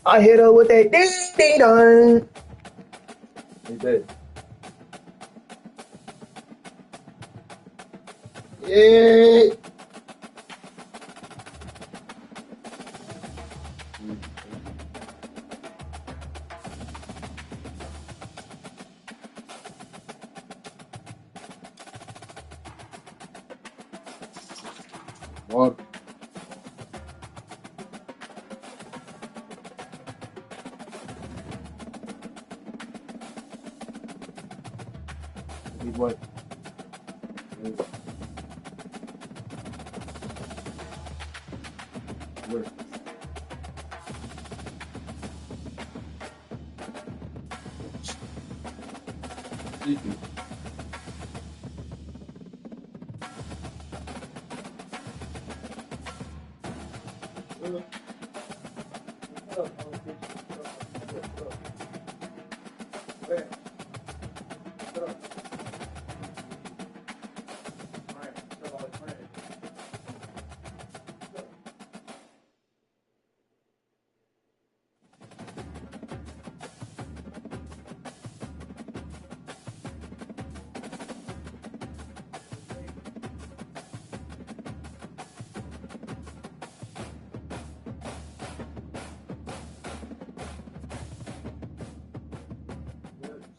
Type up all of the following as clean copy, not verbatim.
I hit her with that ding ding dong. He did. Yeah. What? What? Where?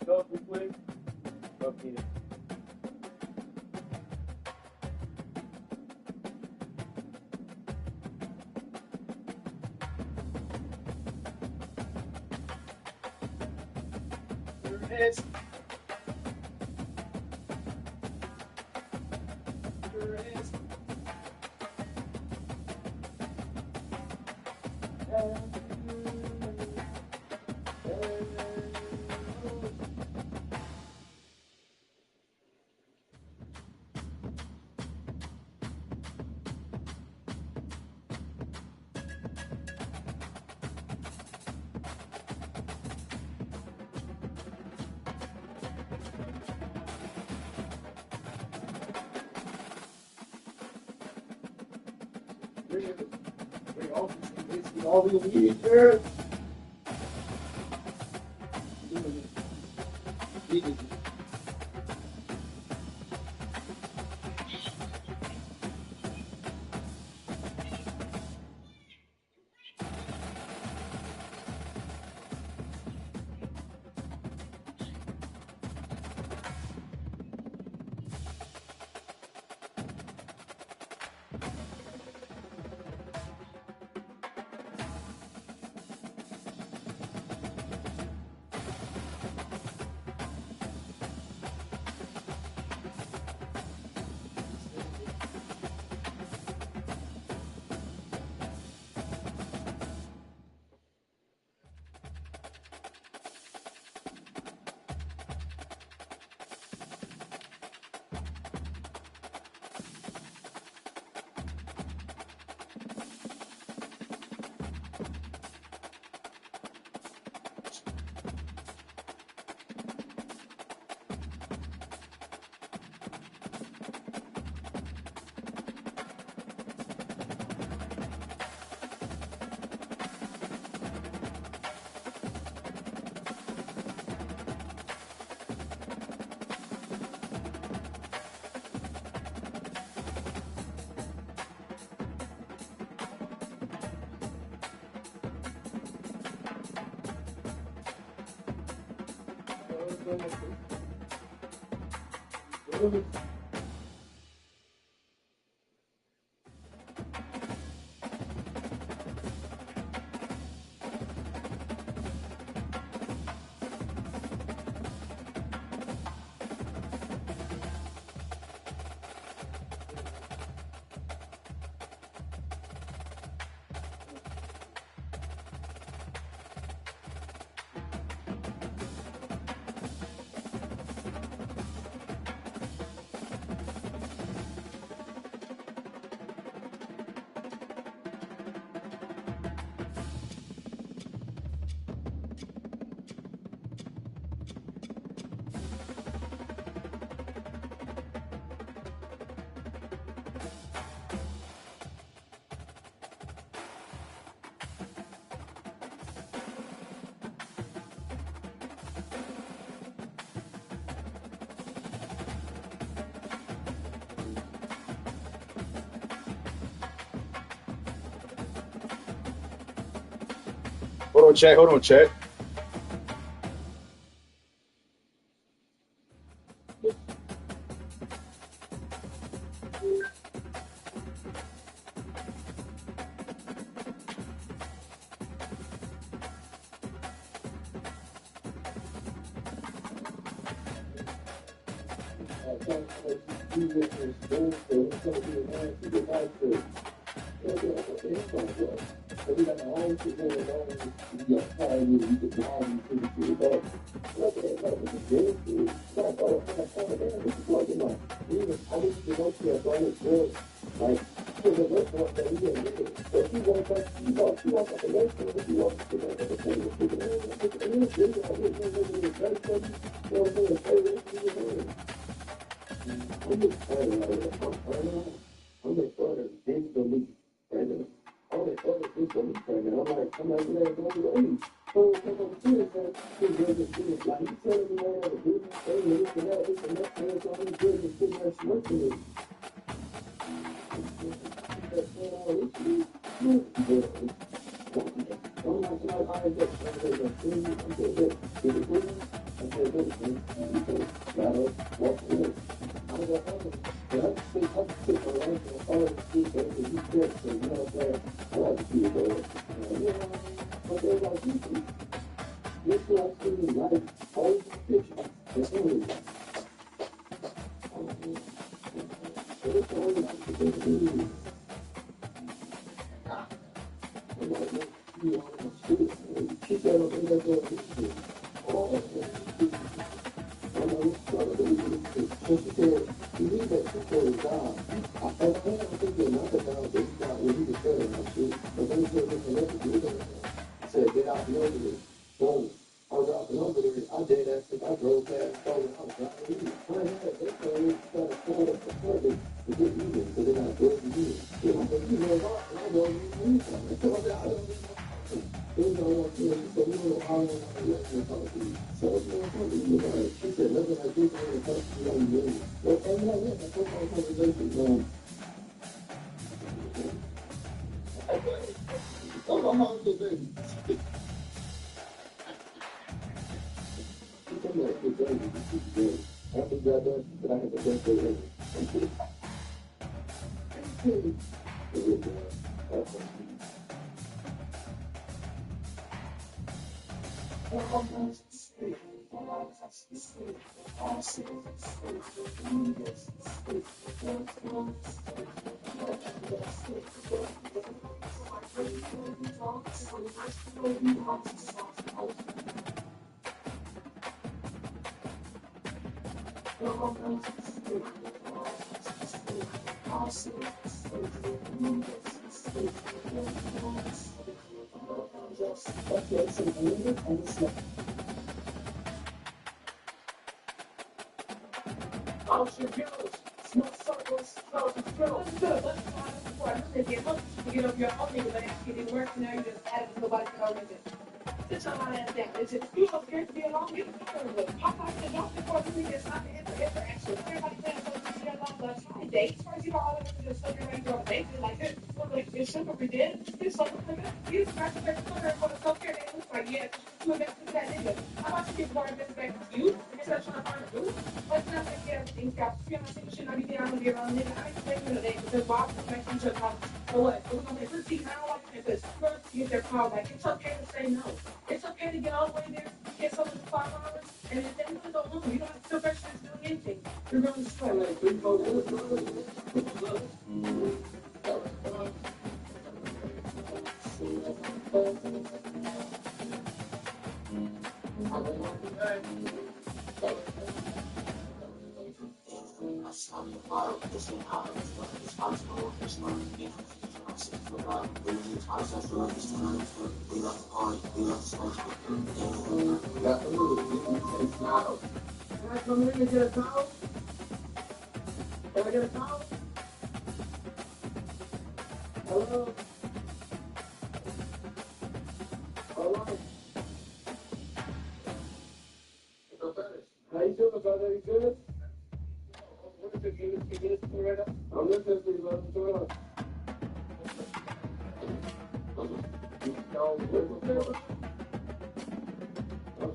Stuff we play. Stuff here. There it is. There it is. Bring all the weed here. Hold on, chat.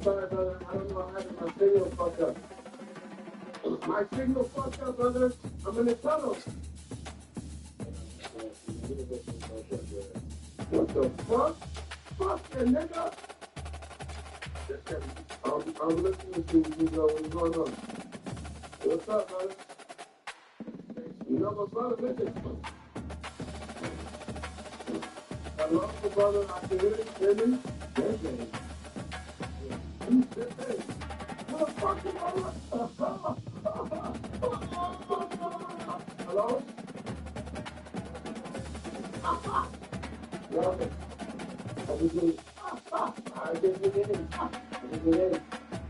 sorry, brother. I don't know what happened. My signal fucked up. My signal fucked up, brother. I'm in the tunnel. What the fuck? Fuck that nigga. I'm listening to you, what's going on? What's up, brother? You know my brother, listen. Hello, brother. I can hear you. Hear me? Listen. Motherfucker, brother. Hello? Welcome.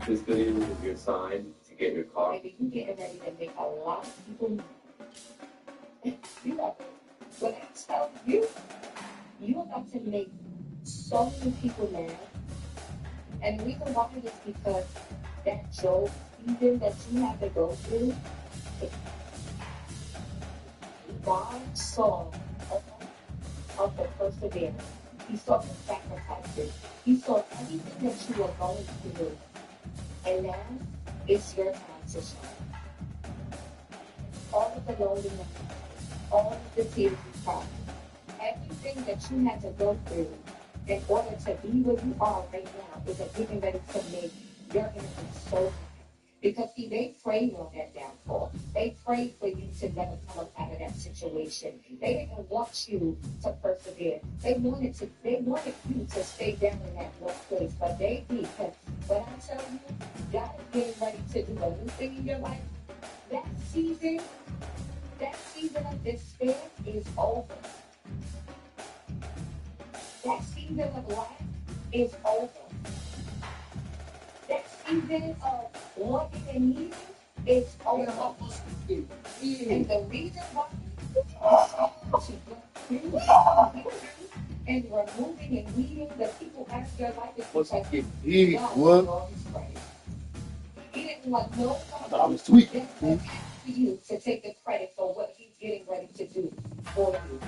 This video is your sign to get your car. Maybe you getting ready to make a lot of people. You know, when I tell you, you're about to make so many people mad. And the reason why is because that Job season that you have to go through, God saw of the perseverance. He saw the sacrifices. He saw everything that you were going through. And now it's your time to shine. All of the loneliness, all of the tears you cried, everything that you had to go through in order to be where you are right now is getting ready to make your enemies so happy. Because see, they prayed on that downfall. They prayed for you to never come up out of that situation. They didn't want you to persevere. They wanted you to stay down in that one place. But they did. Because when I tell you, God is getting ready to do a new thing in your life, that season of despair is over. That season of life is over. That season of wanting and needing is over. And the reason why to go through and removing and weeding the people out of your life is because God is always praised. He didn't want nobody for you to take the credit for what he's getting ready to do for you.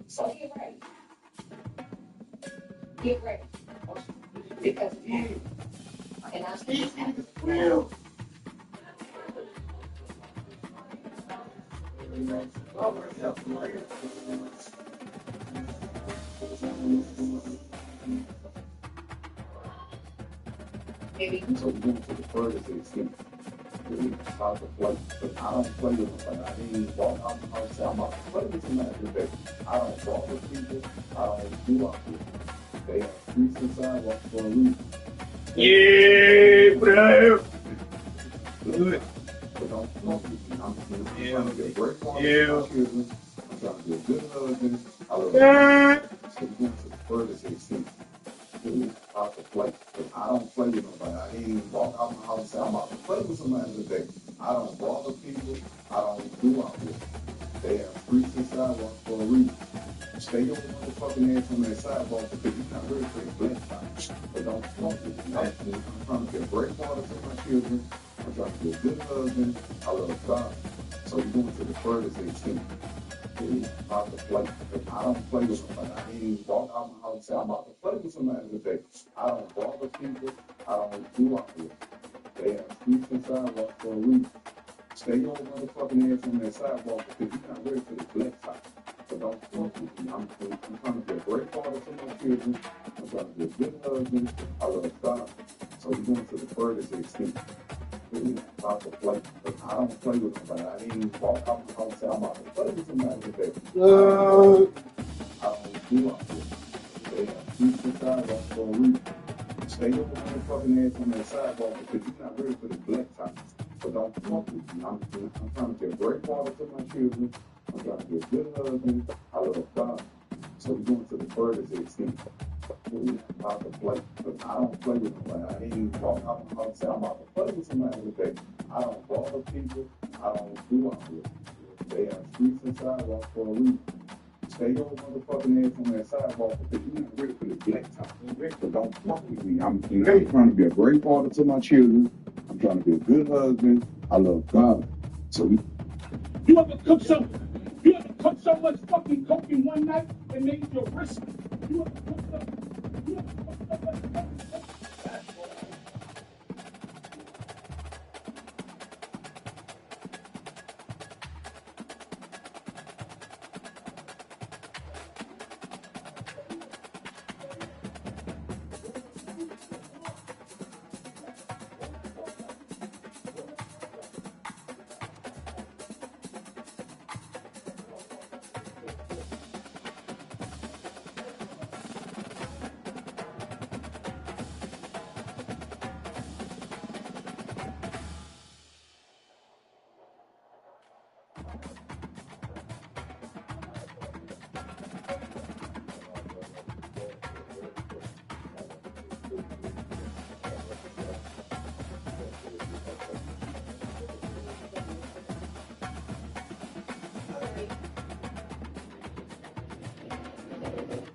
So get ready. Get ready. Because it's happening. And I'm saying it's happening now. Maybe you So we're going to the furthest extent. About to play, but I don't play with them. I didn't walk out the house. I'm about to play with somebody today. I don't walk with people. I don't do out here. They have streets and sidewalks for a reason. Yeah, bro. Good. But don't fuck with me. I'm trying to get a great father Yeah. for my children. I'm trying to be a good husband. I love them. So we're going to the furthest extent. About to play, but I don't play with nobody. I didn't walk out my house and say I'm about to play with somebody today. I don't bother people. I don't do out here. They have streets and sidewalks for a reason. Stay your motherfucking ass on that sidewalk because you're not ready for the black time. But don't fuck with me. I'm trying to be a great father to my children. I'm trying to be a good husband. I love God. So we're going to the furthest extent. About to play, but I don't play with somebody. I didn't walk out my house and say I'm about to play with somebody today. I don't bother people. I don't do out here. They have streets and sidewalks for a reason. Stay your motherfucking ass on that sidewalk because you're not ready for the black time. But don't fuck with me. I'm trying to be a great father to my children. I'm trying to be a good husband. I love God. So we're going to the furthest extent. About to play, but I don't play with somebody. I didn't walk out my house and say I'm about to play with somebody today. I don't do out here. They have streets and sidewalks for a reason. Stay your motherfucking ass on that sidewalk because you're not ready for the black time. But don't fuck with me. I'm trying to be a great father to my children. I'm trying to be a good husband. I love God. So we're going to the furthest extent. About to play, but I don't play with nobody. I didn't walk out my house and say I'm about to play with somebody today. I don't bother people. I don't do out here. They have streets and sidewalks for a reason. Stay your motherfucking ass on that sidewalk because you're not ready for the black top. But don't fuck with me. I'm trying to be a great father to my children. I'm trying to be a good husband. I love God. So You ever cook so much fucking coke in one night and made your wrist? You ever cook so much coke?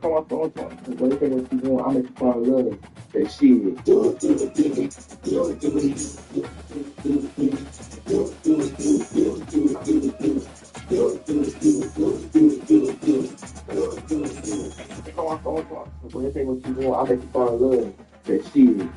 Anything what you want, I make you fall in love. That shit. Anything what you want, I make you fall in love. That shit.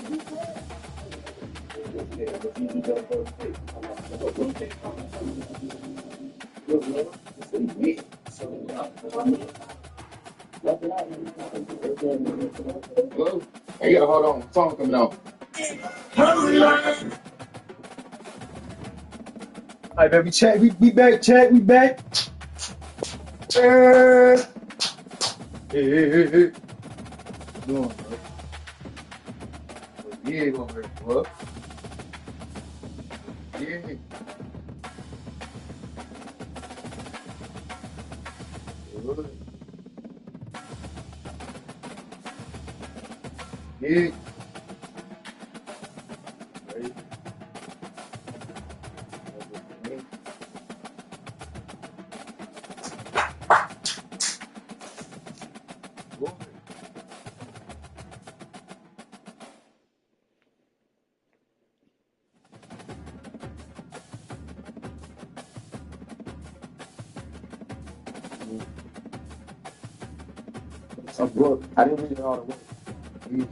Hello? Hey, you gotta hold on. Phone coming on. All right, baby, check. We back. Check. We back. Hey. Hey. What you doing, bro? Yeah, over here, bro. Yeah. Good. Yeah. Right. Good. Some book. I didn't read it all the way. Mm.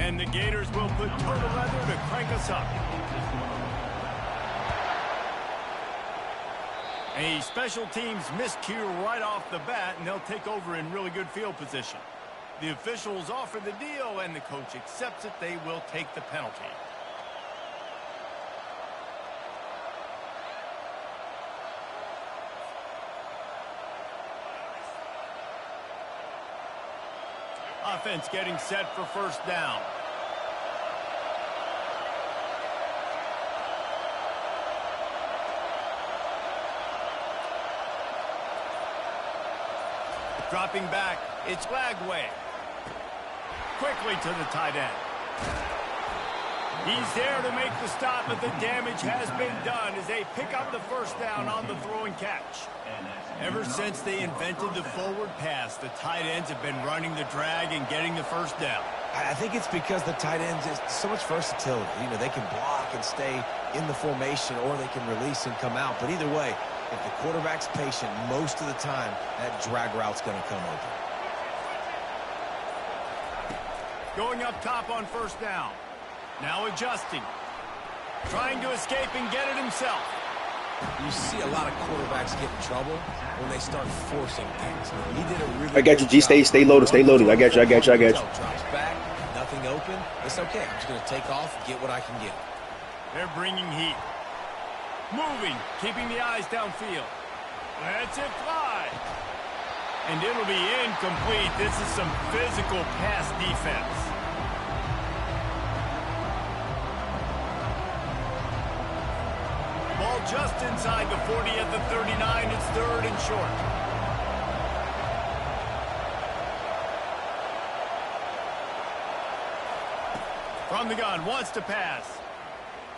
And the Gators will put total leather to crank us up. A special teams miscue right off the bat, and they'll take over in really good field position. The officials offer the deal, and the coach accepts it. They will take the penalty. Offense getting set for first down. Dropping back, it's Lagway. Quickly to the tight end. He's there to make the stop, but the damage has been done as they pick up the first down on the throw and catch. Ever since they invented the forward pass, the tight ends have been running the drag and getting the first down. I think it's because the tight ends is so much versatility. You know, they can block and stay in the formation, or they can release and come out. But either way, if the quarterback's patient, most of the time, that drag route's going to come open. Going up top on first down. Now adjusting. Trying to escape and get it himself. You see a lot of quarterbacks get in trouble when they start forcing things. He did a really I got you, G. Stay loaded. Stay loaded. I got you. Drops back, nothing open. It's okay. I'm just going to take off and get what I can get. They're bringing heat. Moving, keeping the eyes downfield. Lets it fly. And it'll be incomplete. This is some physical pass defense. Ball just inside the 40 at the 39. It's 3rd and short. From the gun, wants to pass.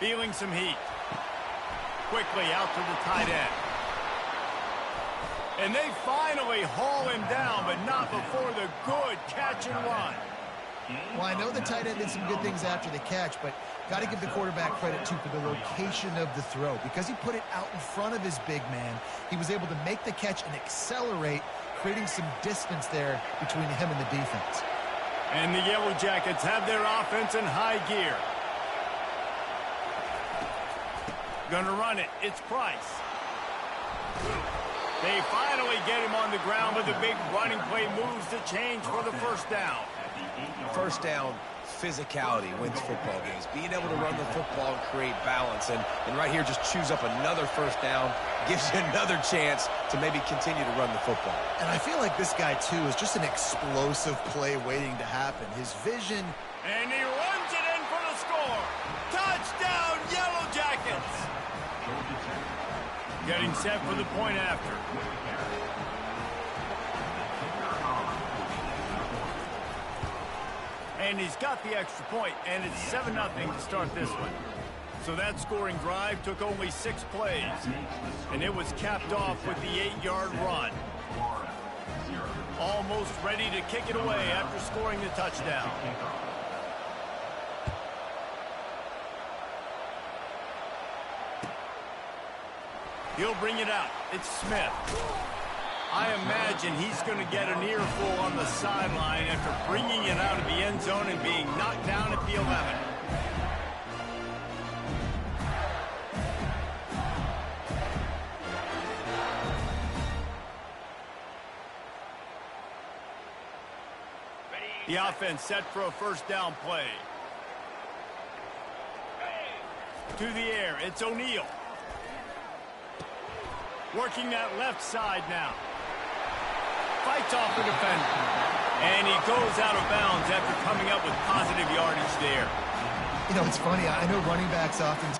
Feeling some heat. Quickly out to the tight end. And they finally haul him down, but not before the good catch and run. Well, I know the tight end did some good things after the catch, but got to give the quarterback credit, too, for the location of the throw. Because he put it out in front of his big man, he was able to make the catch and accelerate, creating some distance there between him and the defense. And the Yellow Jackets have their offense in high gear. Gonna run it. It's Price. They finally get him on the ground, but the big running play moves the change for the first down. First down, physicality wins football games. Being able to run the football and create balance. And right here, just choose up another first down, gives you another chance to maybe continue to run the football. And I feel like this guy, too, is just an explosive play waiting to happen. His vision... And he runs it in for the score. Touchdown, Yellow Jackets. Getting set for the point after. And he's got the extra point, and it's 7-0 to start this one. So that scoring drive took only 6 plays, and it was capped off with the 8-yard run. Almost ready to kick it away after scoring the touchdown. He'll bring it out. It's Smith. I imagine he's going to get an earful on the sideline after bringing it out of the end zone and being knocked down at the 11. The offense set for a first down play. To the air, it's O'Neal. Working that left side now. Fights off the defender. And he goes out of bounds after coming up with positive yardage there. You know, it's funny. I know running backs often...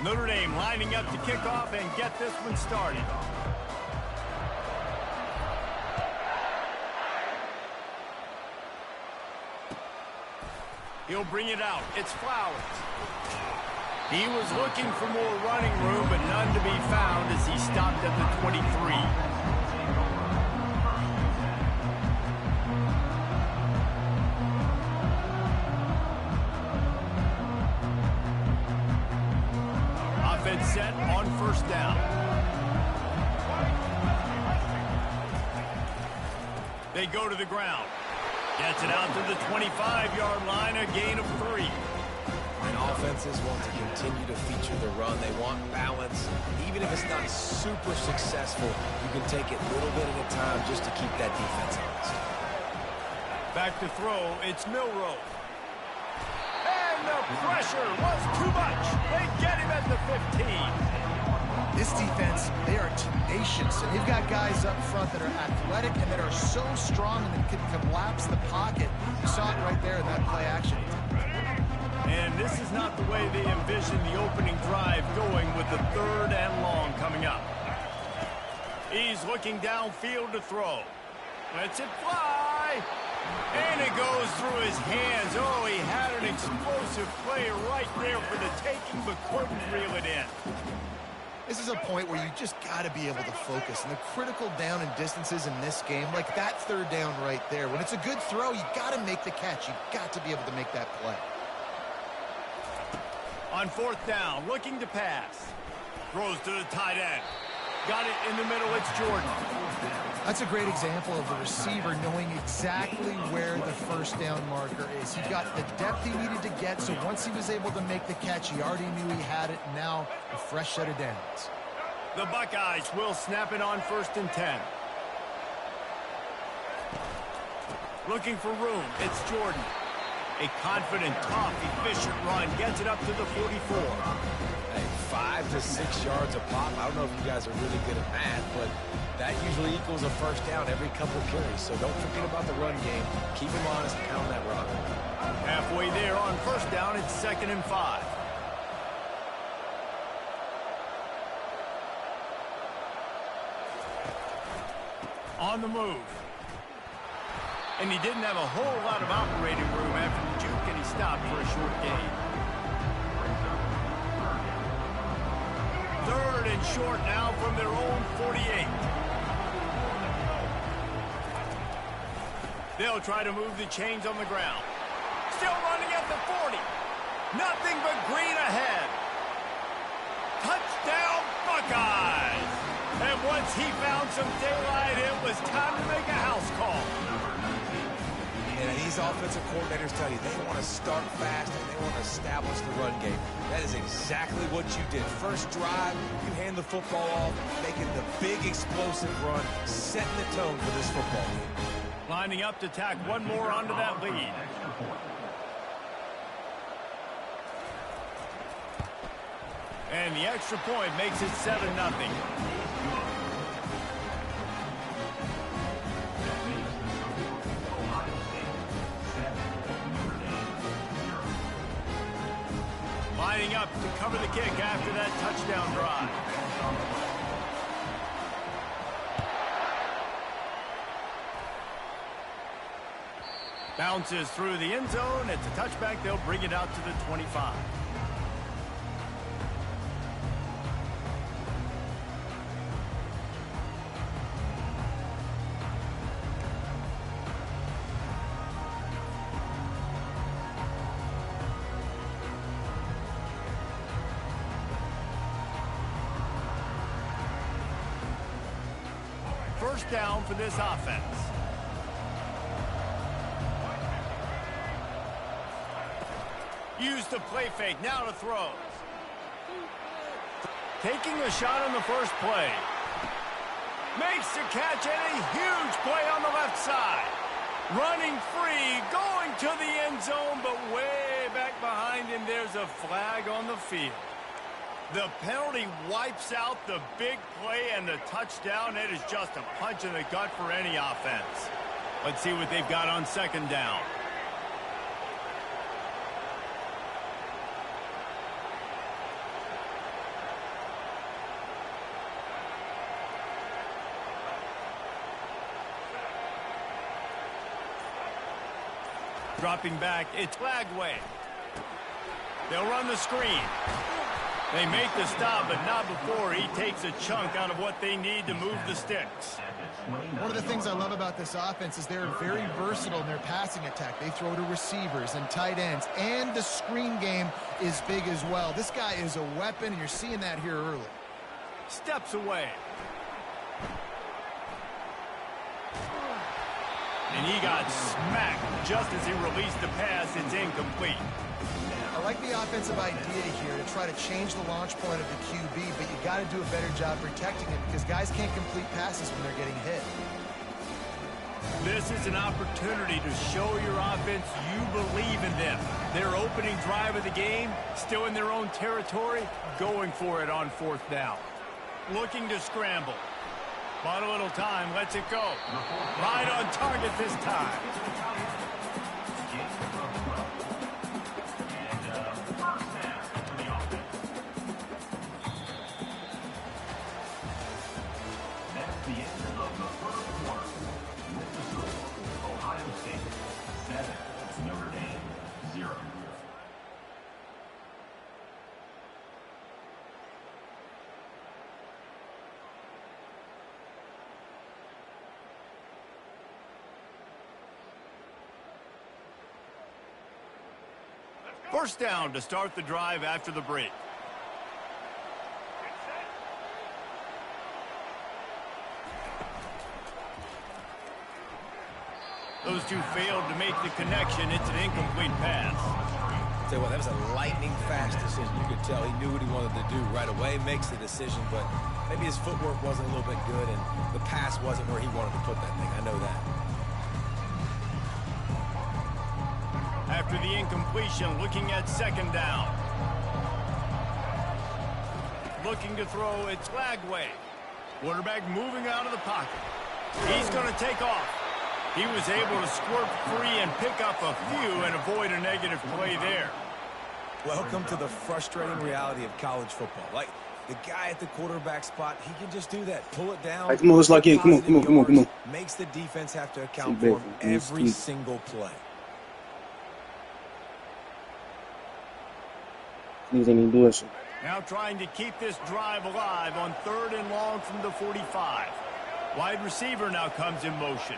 Notre Dame lining up to kick off and get this one started. He'll bring it out. It's Flowers. He was looking for more running room, but none to be found as he stopped at the 23. Offense set on first down. They go to the ground. Gets it out to the 25-yard line, a gain of 3. And offenses want to continue to feature the run. They want balance. Even if it's not super successful, you can take it little bit at a time just to keep that defense honest. Back to throw, it's Milroe. And the pressure was too much. They get him at the 15. This defense, they are tenacious, and they've got guys up front that are athletic and that are so strong and that can collapse the pocket. You saw it right there in that play action. And this is not the way they envisioned the opening drive going with the 3rd and long coming up. He's looking downfield to throw. Lets it fly. And it goes through his hands. Oh, he had an explosive play right there for the taking, but couldn't reel it in. This is a point where you just got to be able to focus. And the critical down and distances in this game, like that 3rd down right there, when it's a good throw, you got to make the catch. You got to be able to make that play. On 4th down, looking to pass. Throws to the tight end. Got it in the middle, it's Jordan. That's a great example of the receiver knowing exactly where the first down marker is. He got the depth he needed to get, so once he was able to make the catch, he already knew he had it, and now a fresh set of downs. The Buckeyes will snap it on 1st and 10. Looking for room, it's Jordan. A confident, tough, efficient run gets it up to the 44. Hey, 5 to 6 yards a pop. I don't know if you guys are really good at math, but that usually equals a first down every couple carries. So don't forget about the run game. Keep them honest and pound that rock. Halfway there on 1st down, it's 2nd and 5. On the move. And he didn't have a whole lot of operating room after the juke, and he stopped for a short gain. 3rd and short now from their own 48. They'll try to move the chains on the ground. Still running at the 40. Nothing but green ahead. Touchdown, Buckeyes! And once he found some daylight, it was time to make a house call. And these offensive coordinators tell you they want to start fast and they want to establish the run game. That is exactly what you did. First drive, you hand the football off, making the big explosive run, setting the tone for this football game. Lining up to tack one more onto that lead. And the extra point makes it 7-0. Lining up to cover the kick after that touchdown drive. Bounces through the end zone. It's a touchback. They'll bring it out to the 25. First down for this offense. Used the play fake, now to throw. Taking a shot on the first play. Makes the catch and a huge play on the left side. Running free, going to the end zone, but way back behind him, there's a flag on the field. The penalty wipes out the big play and the touchdown. It is just a punch in the gut for any offense. Let's see what they've got on second down. Dropping back, it's Lagway. They'll run the screen. They make the stop, but not before he takes a chunk out of what they need to move the sticks. One of the things I love about this offense is they're very versatile in their passing attack. They throw to receivers and tight ends, and the screen game is big as well. This guy is a weapon, and you're seeing that here early. Steps away. And he got smacked just as he released the pass. It's incomplete. I like the offensive idea here to try to change the launch point of the QB, but you got to do a better job protecting it because guys can't complete passes when they're getting hit. This is an opportunity to show your offense you believe in them. Their opening drive of the game, still in their own territory, going for it on 4th down. Looking to scramble. Bought a little time, lets it go. Right on target this time. First down to start the drive after the break. Those two failed to make the connection. It's an incomplete pass. Tell you what, that was a lightning-fast decision. You could tell he knew what he wanted to do right away, makes the decision, but maybe his footwork wasn't a little bit good, and the pass wasn't where he wanted to put that thing. I know that. After the incompletion, looking at 2nd down. Looking to throw, it's Lagway. Quarterback moving out of the pocket. He's going to take off. He was able to squirt free and pick up a few and avoid a negative play there. Welcome to the frustrating reality of college football. Like, the guy at the quarterback spot, he can just do that. Pull it down. Come on, it's like it. Come on. Makes the defense have to account for him every single play. These ain't even doing shit. Now trying to keep this drive alive on 3rd and long from the 45. Wide receiver now comes in motion.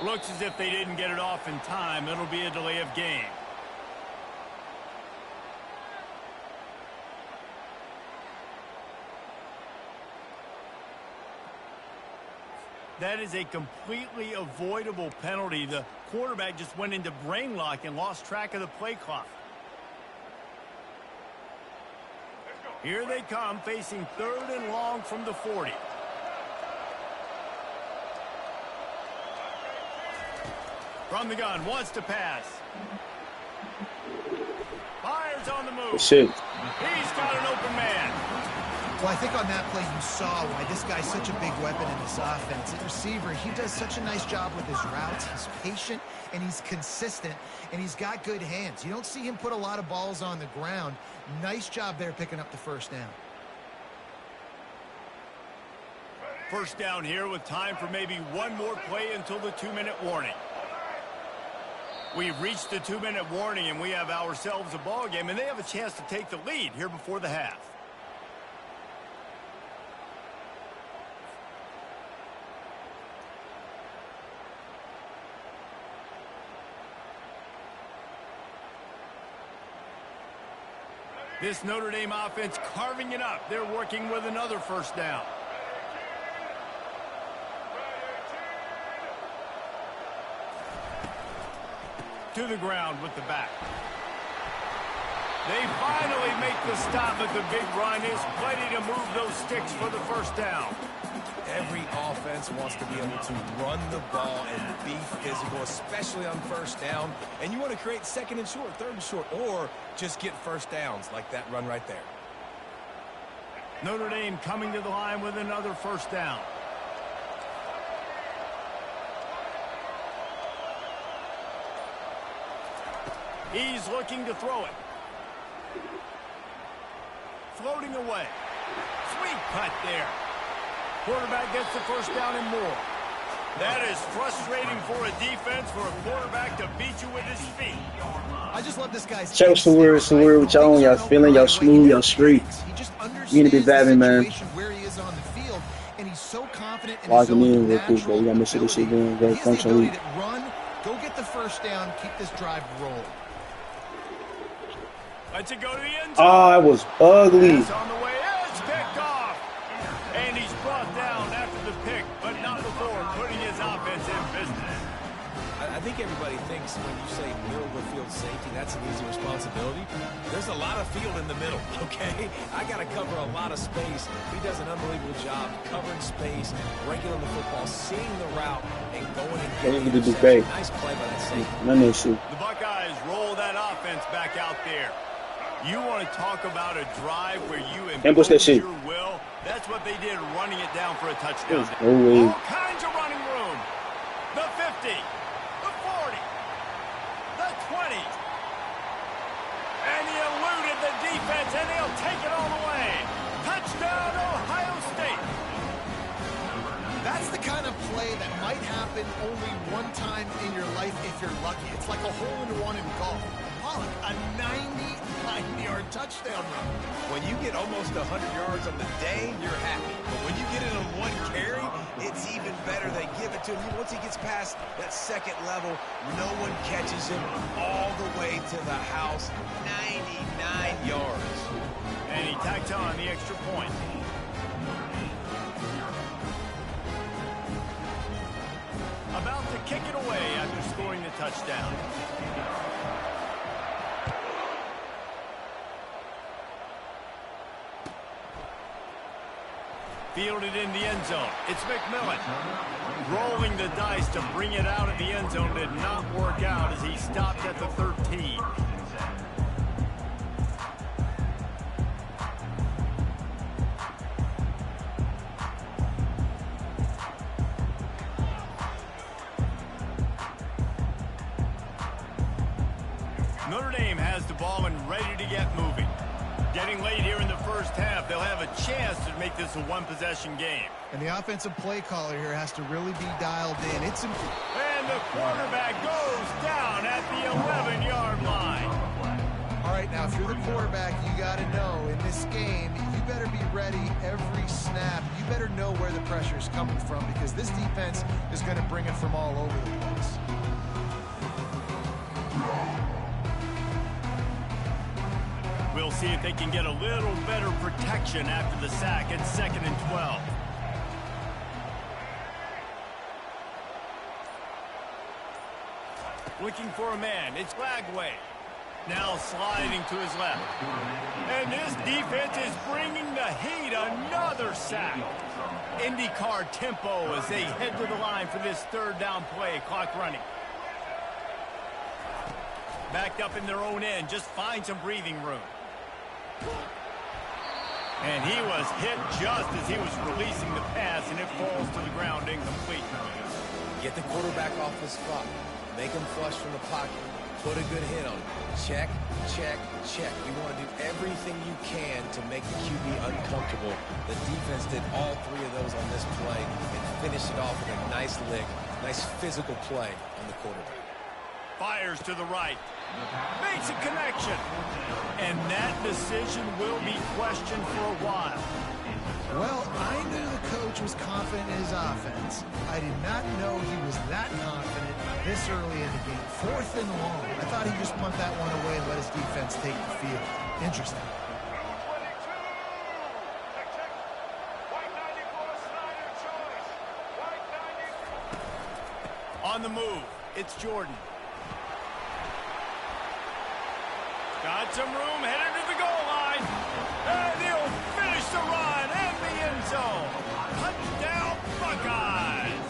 Looks as if they didn't get it off in time. It'll be a delay of game. That is a completely avoidable penalty. The quarterback just went into brain lock and lost track of the play clock. Here they come, facing 3rd and long from the 40. From the gun, wants to pass. Fires on the move. Shit. He's got an open man. Well, I think on that play you saw why this guy's such a big weapon in this offense. At receiver, he does such a nice job with his routes. He's patient, and he's consistent, and he's got good hands. You don't see him put a lot of balls on the ground. Nice job there picking up the 1st down. First down here with time for maybe one more play until the 2-minute warning. We've reached the 2-minute warning, and we have ourselves a ball game, and they have a chance to take the lead here before the half. This Notre Dame offense carving it up. They're working with another 1st down. To the ground with the back. They finally make the stop at the big run. Is plenty to move those sticks for the 1st down. Every offense wants to be able to run the ball and be physical, especially on 1st down. And you want to create 2nd and short, 3rd and short, or just get 1st downs like that run right there. Notre Dame coming to the line with another 1st down. He's looking to throw it. Floating away. Sweet cut there. Quarterback gets the first down and more. That is frustrating for a defense, for a quarterback to beat you with his feet. I just love this guy's Show some word with y'all on. Y'all feeling, y'all smooth, y'all straight. He just You need to be understands vibing, the man. situation where he is on the field, and he's so confident in his Logging in own real quick, bro. natural We gotta make sure this shit ability. going very He has the functionally. ability to run, go get the first down, keep this drive rolling. Let's it go to the end zone. Oh, that was ugly. Pass on the way, it's picked off. And he's brought down after the pick, but not before putting his offense in business. I think everybody thinks when you say middle of the field safety, that's an easy responsibility. There's a lot of field in the middle, okay? I got to cover a lot of space. He does an unbelievable job covering space, breaking on the football, seeing the route, and going and getting the interception. Nice play by that safety. The Buckeyes roll that offense back out there. You want to talk about a drive where you impose your will? That's what they did, running it down for a touchdown. All kinds of running room. The 50, the 40, the 20. And he eluded the defense, and he'll take it all the way. Touchdown, Ohio State. That's the kind of play that might happen only one time in your life if you're lucky. It's like a hole-in-one in golf. Pollock, a 99-yard touchdown run. When you get almost 100 yards on the day, you're happy. But when you get it on one carry, it's even better. They give it to him. Once he gets past that second level, no one catches him all the way to the house. 99 yards. And he tacks on the extra point. About to kick it away after scoring the touchdown. Fielded in the end zone. It's McMillan. Rolling the dice to bring it out of the end zone did not work out as he stopped at the 13. Notre Dame has the ball and ready to get moving. Getting late here in the first half, they'll have a chance to make this a one-possession game. And the offensive play caller here has to really be dialed in. It's important. And the quarterback goes down at the 11-yard line. All right, now, if you're the quarterback, you got to know in this game, you better be ready every snap. You better know where the pressure is coming from because this defense is going to bring it from all over the place. We'll see if they can get a little better protection after the sack at 2nd and 12. Looking for a man. It's Lagway. Now sliding to his left. And this defense is bringing the heat. Another sack. IndyCar tempo as they head to the line for this third down play. Clock running. Backed up in their own end. Just find some breathing room. And he was hit just as he was releasing the pass, and it falls to the ground incomplete. Get the quarterback off his spot. Make him flush from the pocket. Put a good hit on him. Check, check, check. You want to do everything you can to make the QB uncomfortable. The defense did all three of those on this play and finished it off with a nice lick, nice physical play on the quarterback. Fires to the right. Makes a connection. And that decision will be questioned for a while. Well, I knew the coach was confident in his offense. I did not know he was that confident this early in the game. 4th and long. I thought he'd just punt that one away and let his defense take the field. Interesting. On the move, it's Jordan. Got some room, headed to the goal line. And he'll finish the run in the end zone. Touchdown, Buckeyes.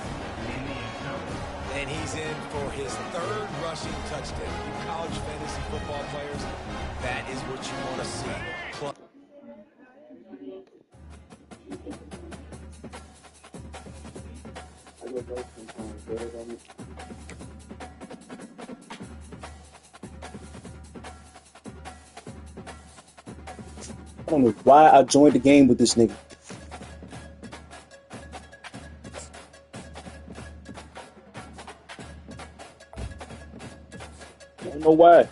And he's in for his 3rd rushing touchdown. You college fantasy football players, that is what you want to see. don't know why I joined the game with this nigga. I don't know why.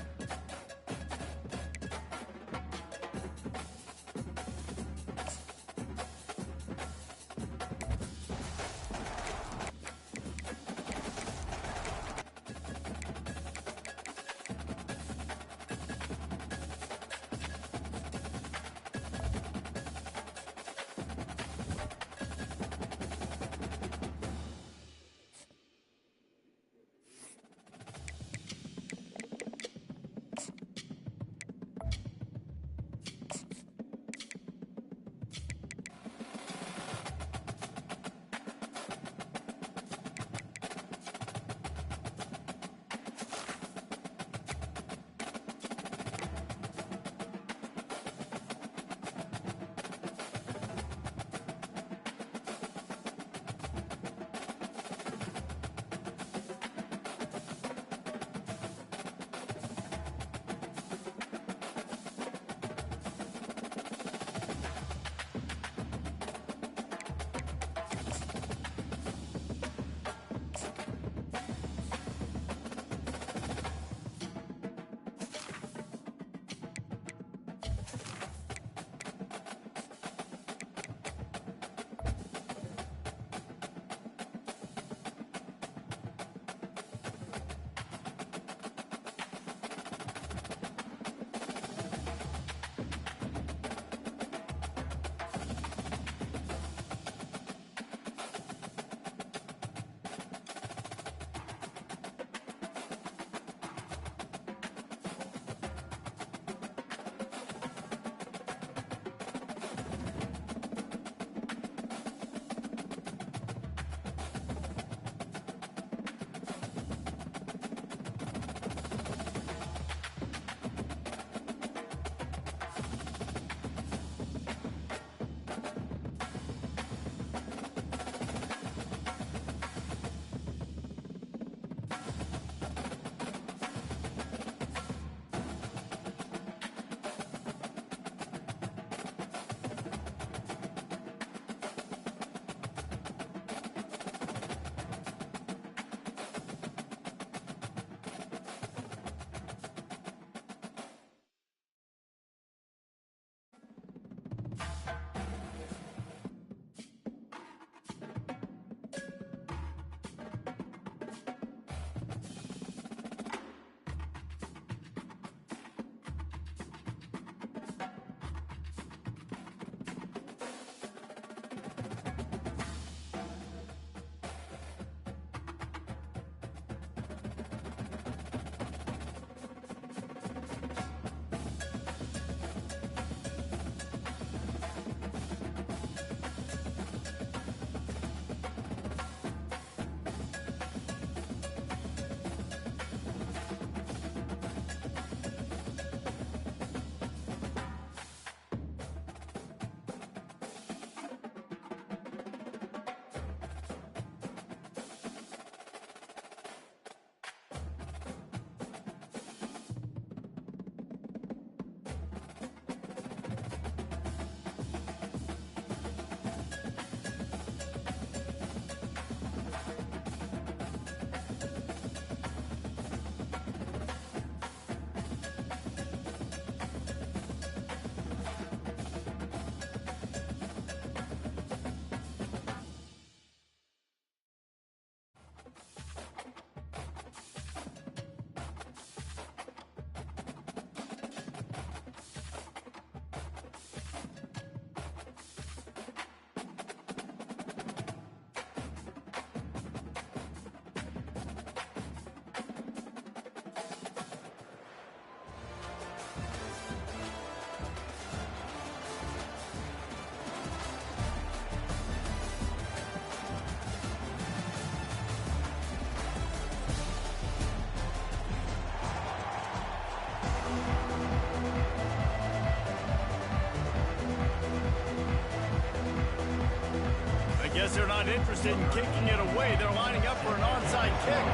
Guess they're not interested in kicking it away. They're lining up for an onside kick.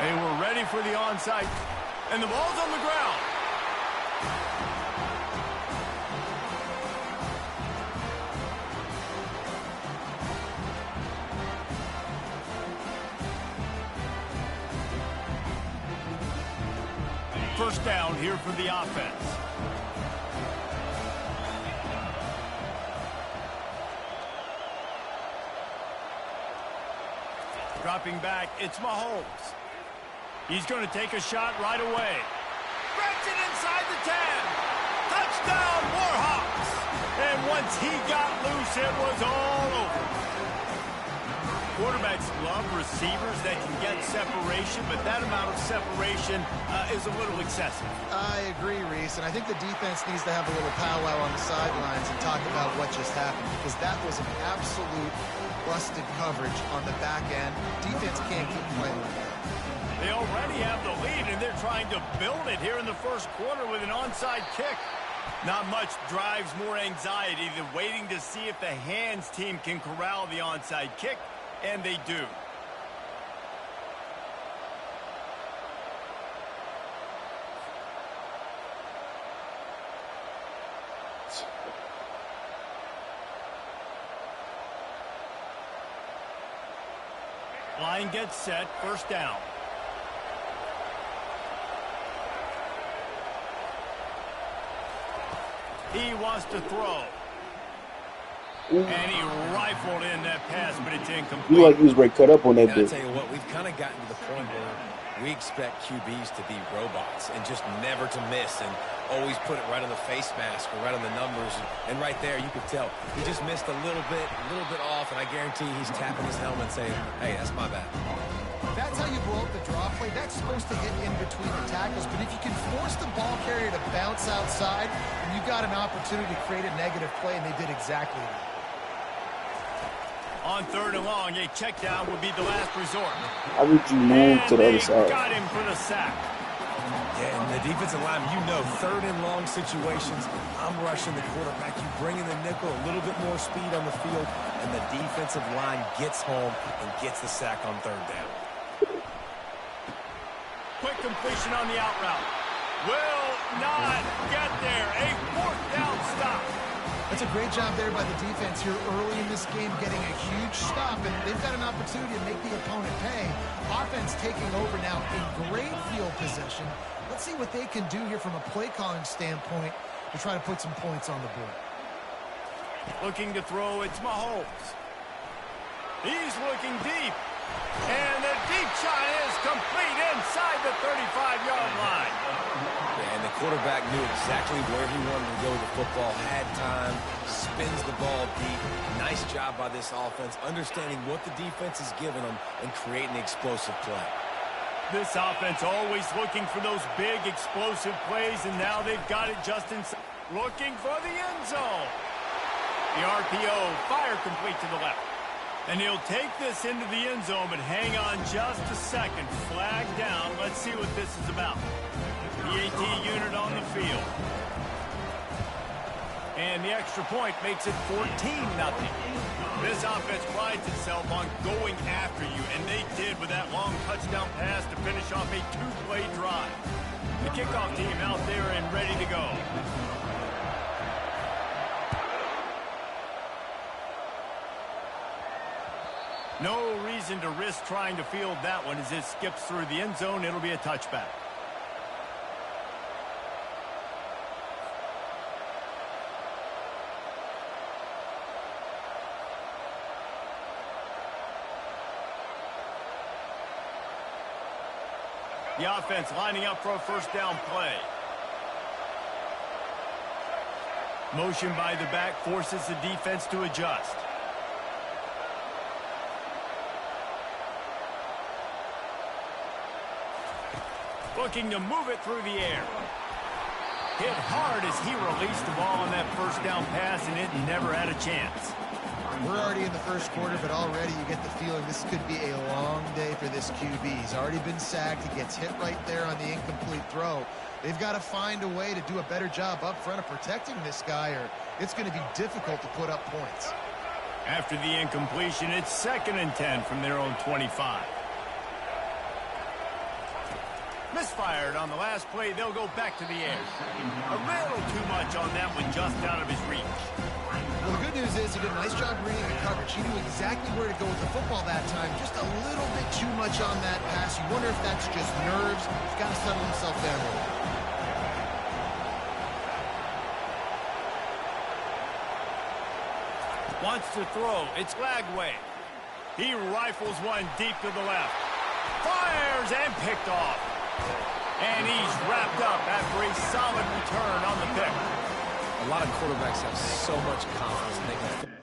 They were ready for the onside. And the ball's on the ground. first down here for the offense. Dropping back, it's Mahomes. He's going to take a shot right away. Breaks it inside the 10. Touchdown, Warhawks. And once he got loose, it was all over. Quarterbacks love receivers that can get separation, but that amount of separation is a little excessive. I agree, Reese, and I think the defense needs to have a little powwow on the sidelines and talk about what just happened, because that was an absolute busted coverage on the back end. Defense can't keep playing like that. They already have the lead, and they're trying to build it here in the first quarter with an onside kick. Not much drives more anxiety than waiting to see if the hands team can corral the onside kick, and they do. Line gets set, first down. He wants to throw. And he rifled in that pass, but it's incomplete. You like he was ready to cut up on that I'll bit. tell you what, we've kind of gotten to the point where we expect QBs to be robots and just never to miss and always put it right on the face mask or right on the numbers. And right there, you could tell he just missed a little bit off, and I guarantee he's tapping his helmet saying, hey, that's my bad. That's how you blow up the draw play. That's supposed to hit in between the tackles. But if you can force the ball carrier to bounce outside, then you've got an opportunity to create a negative play, and they did exactly that. On third and long, a check down would be the last resort. How would you move to the other side? Got him for the sack. Yeah, and the defensive line, you know, third and long situations, I'm rushing the quarterback. You bring in the nickel, a little bit more speed on the field, and the defensive line gets home and gets the sack on third down. Quick completion on the out route. Will not get there. A fourth down stop. That's a great job there by the defense here early in this game, getting a huge stop, and they've got an opportunity to make the opponent pay. Offense taking over now in great field position. Let's see what they can do here from a play calling standpoint to try to put some points on the board. Looking to throw, it's Mahomes. He's looking deep. And the deep shot is complete inside the 35-yard line. Yeah, and the quarterback knew exactly where he wanted to go with the football, had time, spins the ball deep. Nice job by this offense, understanding what the defense is giving them and creating the explosive play. This offense always looking for those big explosive plays, and now they've got it just inside. Looking for the end zone. The RPO, fire complete to the left. And he'll take this into the end zone, but hang on just a second. Flag down. Let's see what this is about. The AT unit on the field. And the extra point makes it 14-0. This offense prides itself on going after you, and they did with that long touchdown pass to finish off a two-play drive. The kickoff team out there and ready to go. No reason to risk trying to field that one as it skips through the end zone. It'll be a touchback. The offense lining up for a first down play. Motion by the back forces the defense to adjust. Looking to move it through the air. Hit hard as he released the ball on that first down pass, and it never had a chance. We're already in the first quarter, but already you get the feeling this could be a long day for this QB. He's already been sacked. He gets hit right there on the incomplete throw. They've got to find a way to do a better job up front of protecting this guy, or it's going to be difficult to put up points. After the incompletion, it's 2nd and 10 from their own 25. Misfired on the last play. They'll go back to the air. A little too much on that one, just out of his reach. Well, the good news is he did a nice job reading the coverage. He knew exactly where to go with the football that time. Just a little bit too much on that pass. You wonder if that's just nerves. He's got to settle himself down a little. Wants to throw. It's Lagway. He rifles one deep to the left. Fires and picked off. And he's wrapped up after a solid return on the pick. A lot of quarterbacks have so much confidence in making.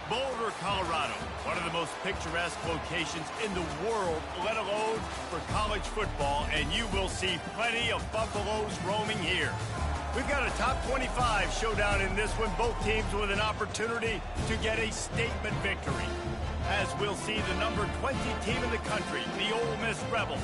Boulder, Colorado, one of the most picturesque locations in the world, let alone for college football, and you will see plenty of Buffaloes roaming here. We've got a top 25 showdown in this one, both teams with an opportunity to get a statement victory. As we'll see the number 20 team in the country, the Ole Miss Rebels,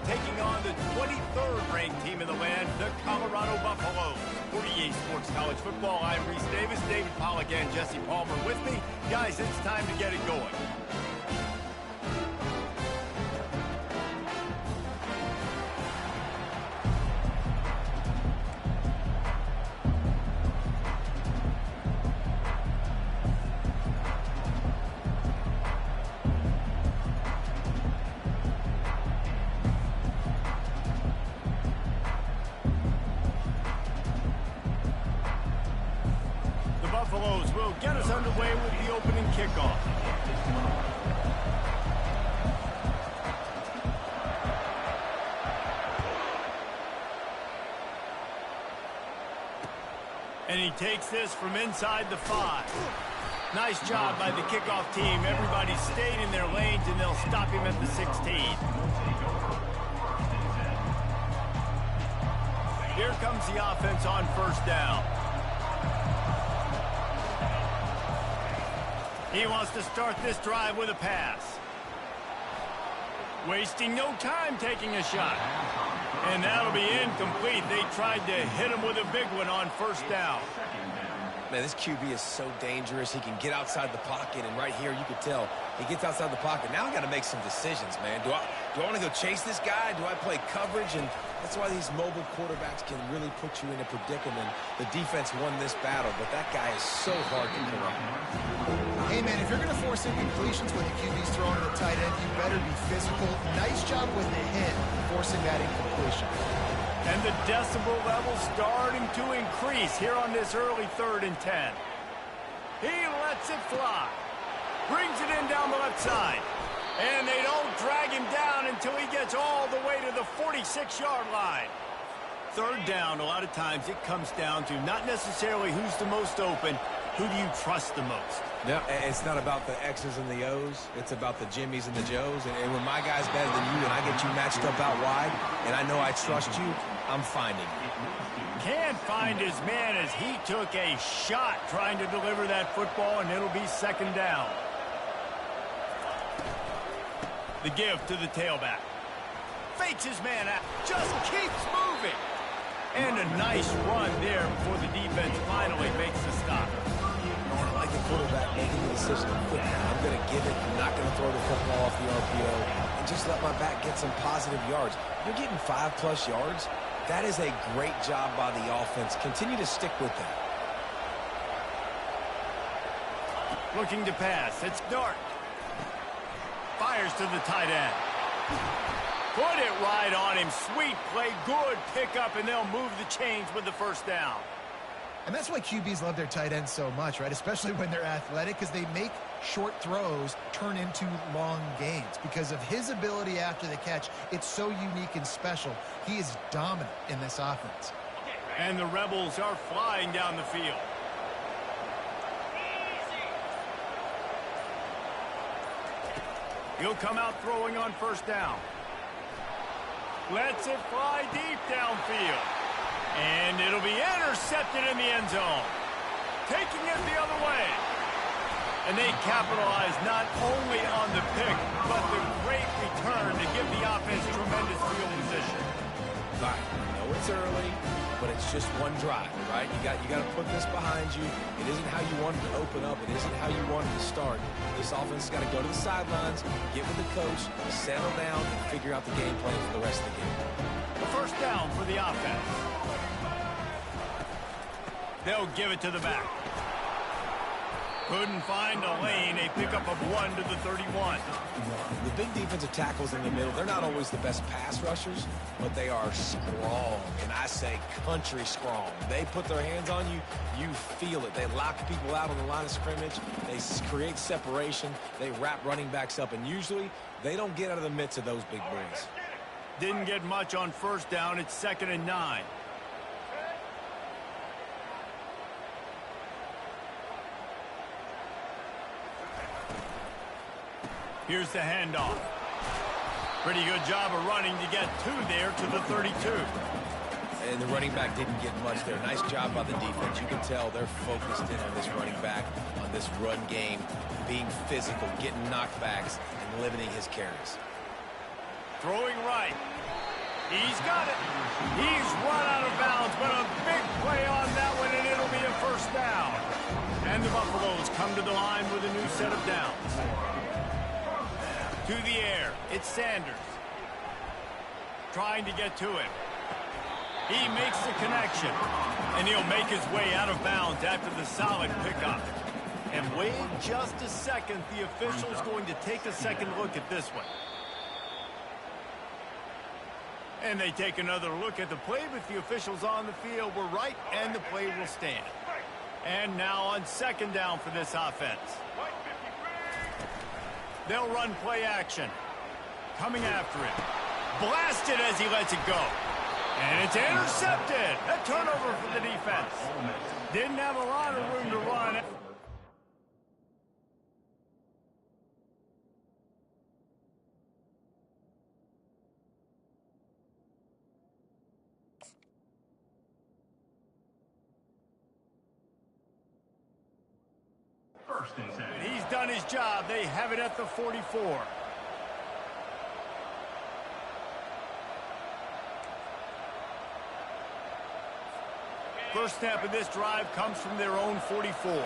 taking on the 23rd ranked team in the land, the Colorado Buffaloes. 48 Sports College Football, I'm Reese Davis, David Pollack and Jesse Palmer with me. Guys, it's time to get it going. Buffaloes will get us underway with the opening kickoff. And he takes this from inside the 5. Nice job by the kickoff team. Everybody stayed in their lanes, and they'll stop him at the 16. Here comes the offense on first down. He wants to start this drive with a pass. Wasting no time taking a shot. And that'll be incomplete. They tried to hit him with a big one on first down. Man, this QB is so dangerous. He can get outside the pocket, and right here you could tell he gets outside the pocket. Now I got to make some decisions, man. Do I want to go chase this guy? Do I play coverage? And that's why these mobile quarterbacks can really put you in a predicament. The defense won this battle, but that guy is so hard to correct. Hey, man, if you're going to force incompletions when the QB's throwing to the tight end, you better be physical. Nice job with the hit, forcing that incompletion. And the decibel level starting to increase here on this early 3rd and 10. He lets it fly. Brings it in down the left side. And they don't drag him down until he gets all the way to the 46-yard line. 3rd down, a lot of times it comes down to not necessarily who's the most open, who do you trust the most? No, it's not about the X's and the O's. It's about the Jimmies and the Joes. And when my guy's better than you and I get you matched up out wide and I know I trust you, I'm finding you. Can't find his man as he took a shot trying to deliver that football, and it'll be 2nd down. The give to the tailback. Fakes his man out. Just keeps moving. And a nice run there before the defense finally makes the stop. I like the quarterback making the decision quick. I'm going to give it. I'm not going to throw the football off the RPO and just let my back get some positive yards. You're getting 5+ yards. That is a great job by the offense. Continue to stick with that. Looking to pass. It's Dart. Fires to the tight end. Put it right on him. Sweet play. Good pickup, and they'll move the chains with the 1st down. And that's why QBs love their tight ends so much, right? Especially when they're athletic, because they make short throws turn into long gains. Because of his ability after the catch, it's so unique and special. He is dominant in this offense. And the Rebels are flying down the field. He'll come out throwing on 1st down. Lets it fly deep downfield. And it'll be intercepted in the end zone. Taking it the other way. And they capitalize not only on the pick, but the great return to give the offense tremendous field position. Right. I know it's early, but it's just one drive, right? You got to put this behind you. It isn't how you wanted to open up. It isn't how you wanted to start. This offense has got to go to the sidelines, get with the coach, settle down, and figure out the game plan for the rest of the game. The 1st down for the offense. They'll give it to the back. Couldn't find a lane. A pickup of 1 to the 31. The big defensive tackles in the middle, they're not always the best pass rushers, but they are strong, and I say country strong. They put their hands on you, you feel it. They lock people out on the line of scrimmage. They create separation. They wrap running backs up, and usually they don't get out of the midst of those big boys. Didn't get much on 1st down. It's 2nd and 9. Here's the handoff. Pretty good job of running to get 2 there to the 32. And the running back didn't get much there. Nice job by the defense. You can tell they're focused in on this running back, on this run game, being physical, getting knockbacks, and limiting his carries. Throwing right. He's got it. He's run out of bounds, but a big play on that one, and it'll be a 1st down. And the Buffaloes come to the line with a new set of downs. To the air, it's Sanders. Trying to get to him. He makes the connection, and he'll make his way out of bounds after the solid pickup. And wait just a second, the official's going to take a second look at this one. And they take another look at the play, but the officials on the field were right, and the play will stand. And now on 2nd down for this offense. They'll run play action. Coming after it. Blasted as he lets it go. And it's intercepted. A turnover for the defense. Didn't have a lot of room to run. And he's done his job. They have it at the 44. First snap of this drive comes from their own 44.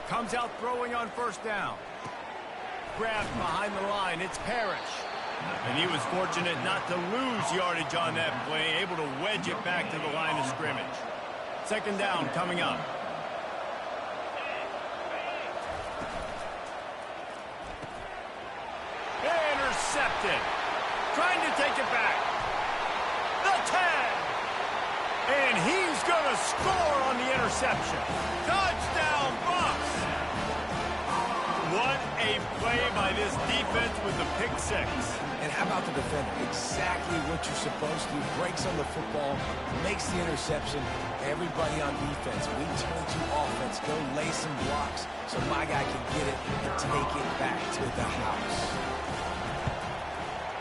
Comes out throwing on first down. Grabbed behind the line. It's Parrish. And he was fortunate not to lose yardage on that play, able to wedge it back to the line of scrimmage. Second down coming up. Intercepted. Trying to take it back. The 10. And he's going to score on the interception. Touchdown, Bucks. What a play by this defense with the pick six. And how about the defender? Exactly what you're supposed to do. Breaks on the football, makes the interception. Everybody on defense, we turn to offense. Go lay some blocks so my guy can get it and take it back to the house.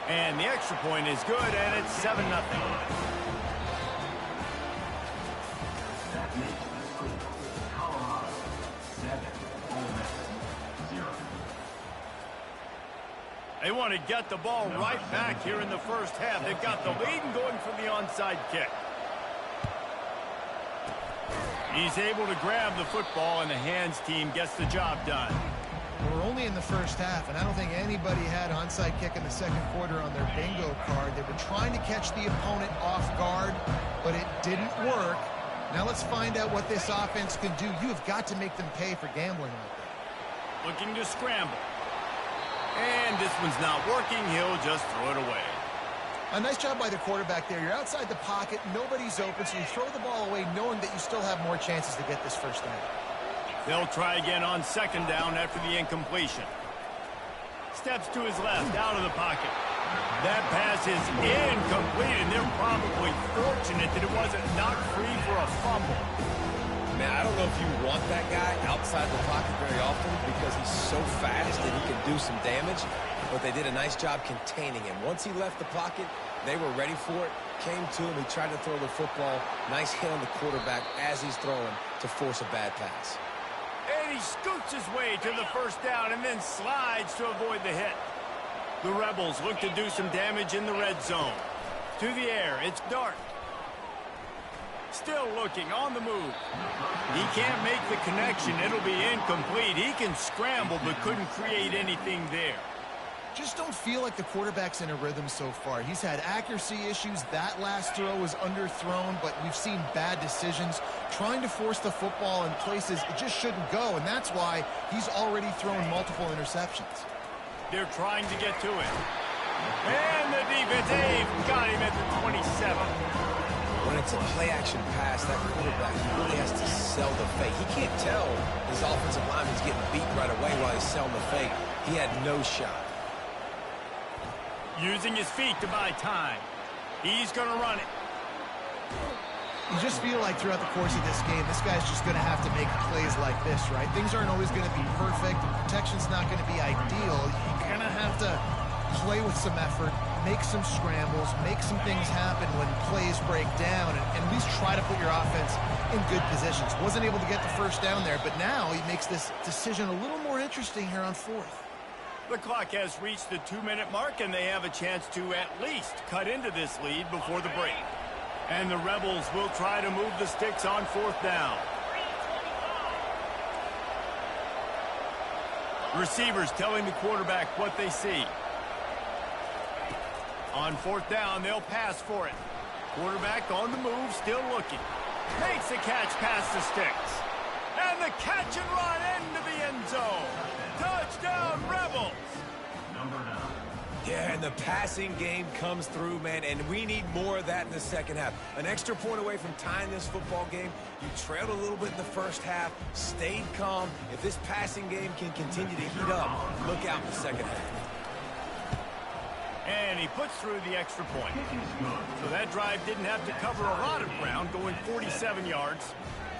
And the extra point is good, and it's 7-0. They want to get the ball right back here in the first half. They've got the lead and going for the onside kick. He's able to grab the football, and the hands team gets the job done. We're only in the first half, and I don't think anybody had onside kick in the second quarter on their bingo card. They were trying to catch the opponent off guard, but it didn't work. Now let's find out what this offense can do. You have got to make them pay for gambling like that. Looking to scramble. And this one's not working. He'll just throw it away. A nice job by the quarterback there. You're outside the pocket. Nobody's open, so you throw the ball away knowing that you still have more chances to get this first down. They'll try again on second down after the incompletion. Steps to his left, out of the pocket. That pass is incomplete, and they're probably fortunate that it wasn't knocked free for a fumble. Now, I don't know if you want that guy outside the pocket very often because he's so fast that he can do some damage, but they did a nice job containing him. Once he left the pocket, they were ready for it, came to him, he tried to throw the football. Nice hit on the quarterback as he's throwing to force a bad pass. And he scoots his way to the first down and then slides to avoid the hit. The Rebels look to do some damage in the red zone. To the air, it's Dart. Still looking, on the move. He can't make the connection. It'll be incomplete. He can scramble but couldn't create anything there. Just don't feel like the quarterback's in a rhythm so far. He's had accuracy issues. That last throw was underthrown, but we've seen bad decisions. Trying to force the football in places it just shouldn't go, and that's why he's already thrown multiple interceptions. They're trying to get to it. And the defense, got him at the 27. When it's a play-action pass, that quarterback really has to sell the fake. He can't tell his offensive lineman's getting beat right away while he's selling the fake. He had no shot. Using his feet to buy time. He's going to run it. You just feel like throughout the course of this game, this guy's just going to have to make plays like this, right? Things aren't always going to be perfect. The protection's not going to be ideal. You're going to have to play with some effort, make some scrambles, make some things happen when plays break down, and at least try to put your offense in good positions. Wasn't able to get the first down there, but now he makes this decision a little more interesting here on fourth. The clock has reached the 2-minute mark, and they have a chance to at least cut into this lead before the break. And the Rebels will try to move the sticks on fourth down. Receivers telling the quarterback what they see. On fourth down, they'll pass for it. Quarterback on the move, still looking. Makes the catch past the sticks. And the catch and run into the end zone. Touchdown, Rebels! Yeah, and the passing game comes through, man, and we need more of that in the second half. An extra point away from tying this football game. You trailed a little bit in the first half, stayed calm. If this passing game can continue to heat up, look out in the second half. And he puts through the extra point. So that drive didn't have to cover a lot of ground, going 47 yards.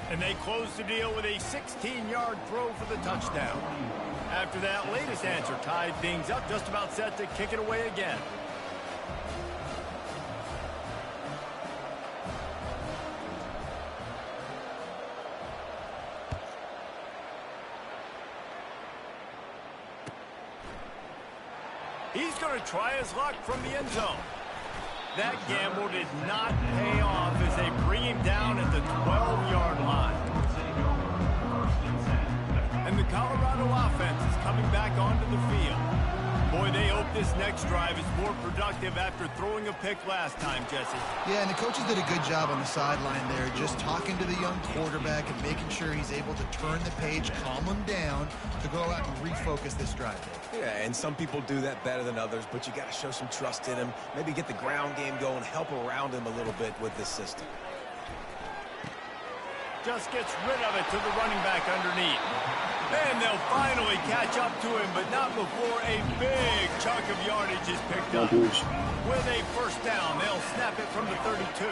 And they closed the deal with a 16-yard throw for the touchdown. After that latest answer tied things up, just about set to kick it away again. he's going to try his luck from the end zone. That gamble did not pay off as they bring him down at the 12-yard line. And the Colorado offense is coming back onto the field. Boy, they hope this next drive is more productive after throwing a pick last time, Jesse. Yeah, and the coaches did a good job on the sideline there, just talking to the young quarterback and making sure he's able to turn the page, calm him down to go out and refocus this drive. Yeah, and some people do that better than others, but you got to show some trust in him. Maybe get the ground game going, help around him a little bit with this system. Just gets rid of it to the running back underneath. And they'll finally catch up to him, but not before a big chunk of yardage is picked up. With a first down, they'll snap it from the 32.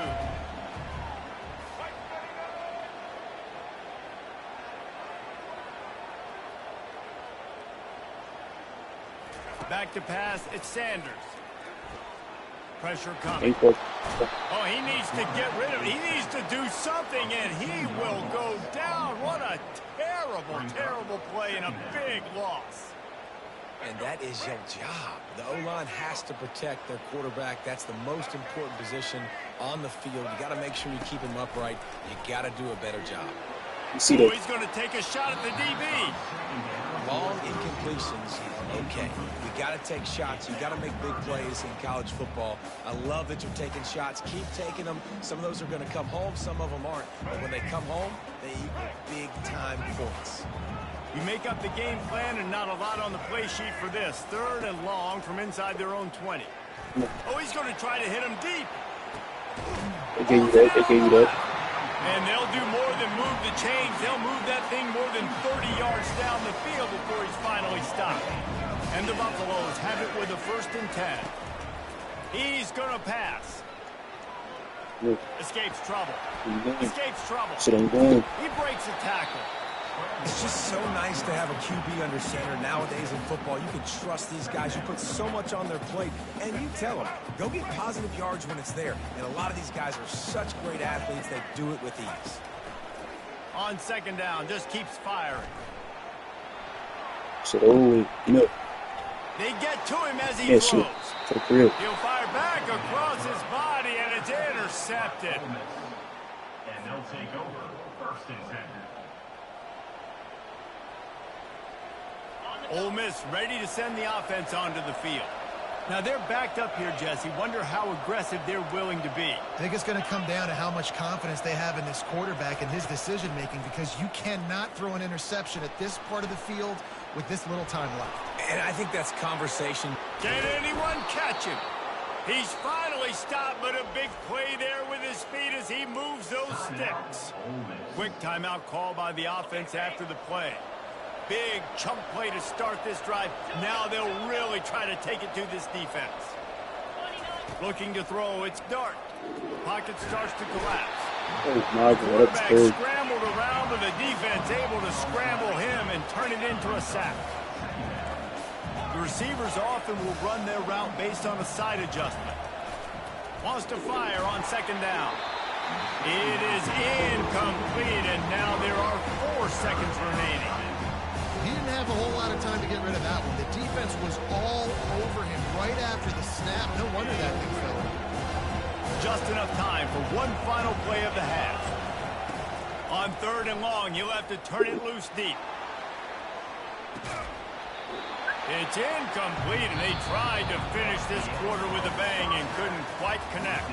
Back to pass, it's Sanders. Pressure coming. Oh, he needs to get rid of it. He needs to do something, and he will go down. What a terrible, terrible play and a big loss. And that is your job. The O-line has to protect their quarterback. That's the most important position on the field. You got to make sure you keep him upright. You got to do a better job. You see that? He's going to take a shot at the DB. Long incompletions. Okay, you got to take shots. You got to make big plays in college football. I love that you're taking shots. Keep taking them. Some of those are going to come home. Some of them aren't. But when they come home, they equal big-time points. You make up the game plan and not a lot on the play sheet for this. 3rd and long from inside their own 20. Oh, he's going to try to hit him deep. They gave you that. And they'll do more than move the chains. They'll move that thing more than 30 yards down the field before he's finally stopped. And the Buffaloes have it with a 1st and 10. He's going to pass. Escapes trouble. Escapes trouble. He breaks a tackle. It's just so nice to have a QB under center nowadays in football. You can trust these guys. You put so much on their plate, and you tell them, go get positive yards when it's there. And a lot of these guys are such great athletes, they do it with ease. On 2nd down, just keeps firing. They get to him as he throws. He'll fire back across his body, and it's intercepted. And they'll take over 1st and 10. Ole Miss ready to send the offense onto the field. Now they're backed up here, Jesse. Wonder how aggressive they're willing to be. I think it's going to come down to how much confidence they have in this quarterback and his decision-making, because you cannot throw an interception at this part of the field with this little time left. And I think that's conversation. Can anyone catch him? He's finally stopped, but a big play there with his feet as he moves those sticks. Quick timeout call by the offense after the play. Big chunk play to start this drive. Now they'll really try to take it to this defense. Looking to throw, it's Dart. Pocket starts to collapse. Oh my God, that's crazy. Scrambled around, but the defense able to scramble him and turn it into a sack. The receivers often will run their route based on a side adjustment. Wants to fire on 2nd down. It is incomplete, and now there are 4 seconds remaining. He didn't have a whole lot of time to get rid of that one. The defense was all over him right after the snap. No wonder that thing fell. Just enough time for one final play of the half. On 3rd and long, you'll have to turn it loose deep. It's incomplete, and they tried to finish this quarter with a bang and couldn't quite connect.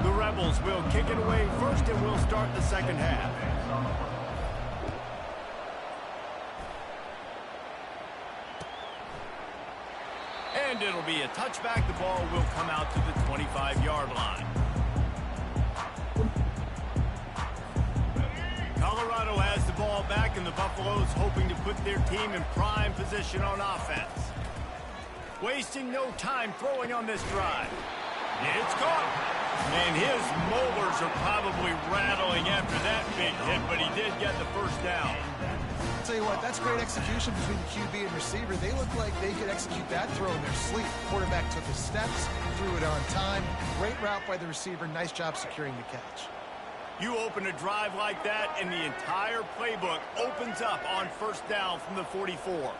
The Rebels will kick it away first, and we'll start the 2nd half. And it'll be a touchback. The ball will come out to the 25-yard line. Colorado has the ball back, and the Buffaloes hoping to put their team in prime position on offense. Wasting no time throwing on this drive. It's caught. And his molars are probably rattling after that big hit, but he did get the first down. I'll tell you what, that's great execution between the QB and receiver. They look like they could execute that throw in their sleep. Quarterback took his steps, threw it on time. Great route by the receiver. Nice job securing the catch. You open a drive like that, and the entire playbook opens up on first down from the 44.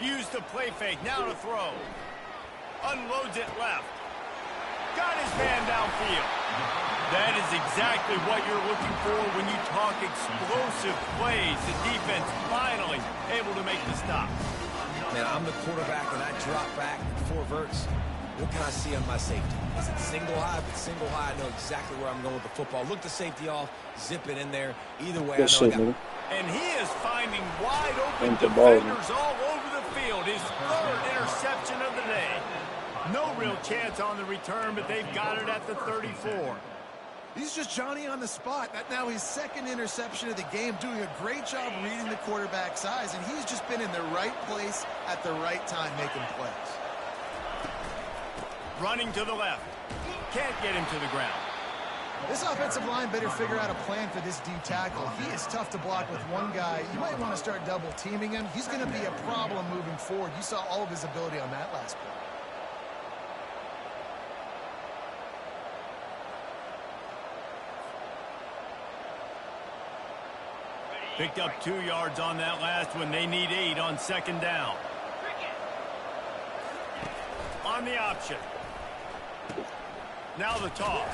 Use the play fake, now to throw. Unloads it left. Got his man downfield. That is exactly what you're looking for when you talk explosive plays. The defense finally able to make the stop. Man, I'm the quarterback and I drop back 4 verts. What can I see on my safety? Is it single high? If it's single high, I know exactly where I'm going with the football. Look the safety off, zip it in there. Either way, I know I got it. And he is finding wide open defenders all over the field. His 3rd interception of the day. No real chance on the return, but they've got it at the 34. He's just Johnny on the spot. Now his 2nd interception of the game, doing a great job reading the quarterback's eyes, and he's just been in the right place at the right time making plays. Running to the left. Can't get him to the ground. This offensive line better figure out a plan for this D tackle. He is tough to block with one guy. You might want to start double teaming him. He's going to be a problem moving forward. You saw all of his ability on that last play. Picked up 2 yards on that last one. They need 8 on 2nd down. On the option. Now the toss.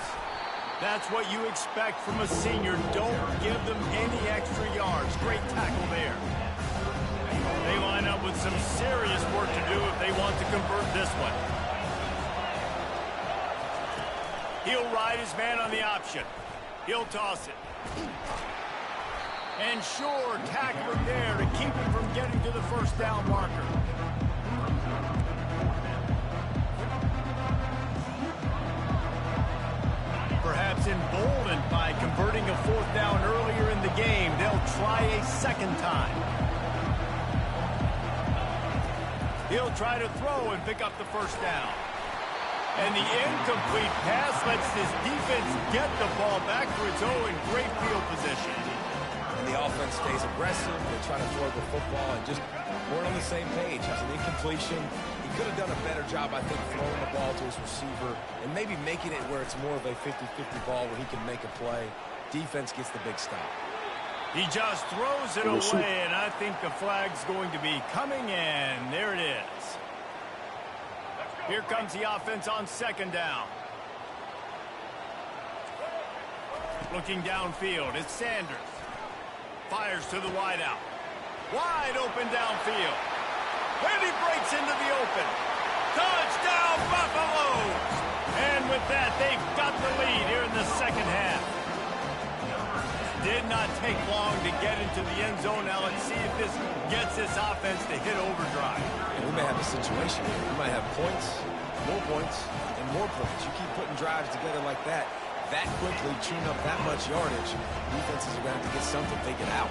That's what you expect from a senior. Don't give them any extra yards. Great tackle there. They line up with some serious work to do if they want to convert this one. He'll ride his man on the option. He'll toss it. And sure, tackle him there to keep him from getting to the first down marker. Perhaps emboldened by converting a 4th down earlier in the game, they'll try a 2nd time. He'll try to throw and pick up the first down. And the incomplete pass lets this defense get the ball back for its own in great field position. And the offense stays aggressive. They try to throw the football and just weren't on the same page. That's an incompletion. He could have done a better job, I think, throwing the ball to his receiver and maybe making it where it's more of a 50-50 ball where he can make a play. Defense gets the big stop. He just throws it away, and I think the flag's going to be coming in. There it is. Here comes the offense on 2nd down. Looking downfield, it's Sanders. Fires to the wideout. Wide open downfield. And he breaks into the open. Touchdown, Buffaloes! And with that, they've got the lead here in the 2nd half. Did not take long to get into the end zone. Now let's see if this gets this offense to hit overdrive. And we may have a situation here. We might have points, and more points. You keep putting drives together like that quickly, tune up that much yardage, defenses are going to have to get something figured out.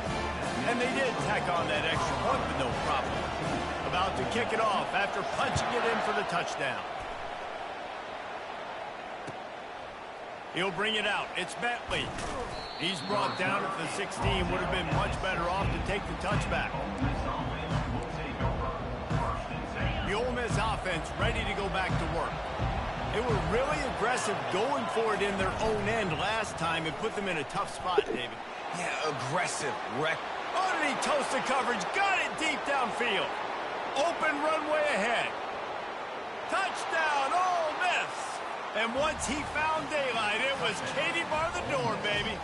And they did tack on that extra point with no problem. About to kick it off after punching it in for the touchdown. He'll bring it out. It's Bentley. He's brought down at the 16. Would have been much better off to take the touchback. The Ole Miss offense ready to go back to work. They were really aggressive going for it in their own end last time and put them in a tough spot, David. Yeah, aggressive. Underneath toasted coverage. Got it deep downfield. Open runway ahead. Touchdown, Ole Miss. And once he found daylight, it was Katie bar the door, baby.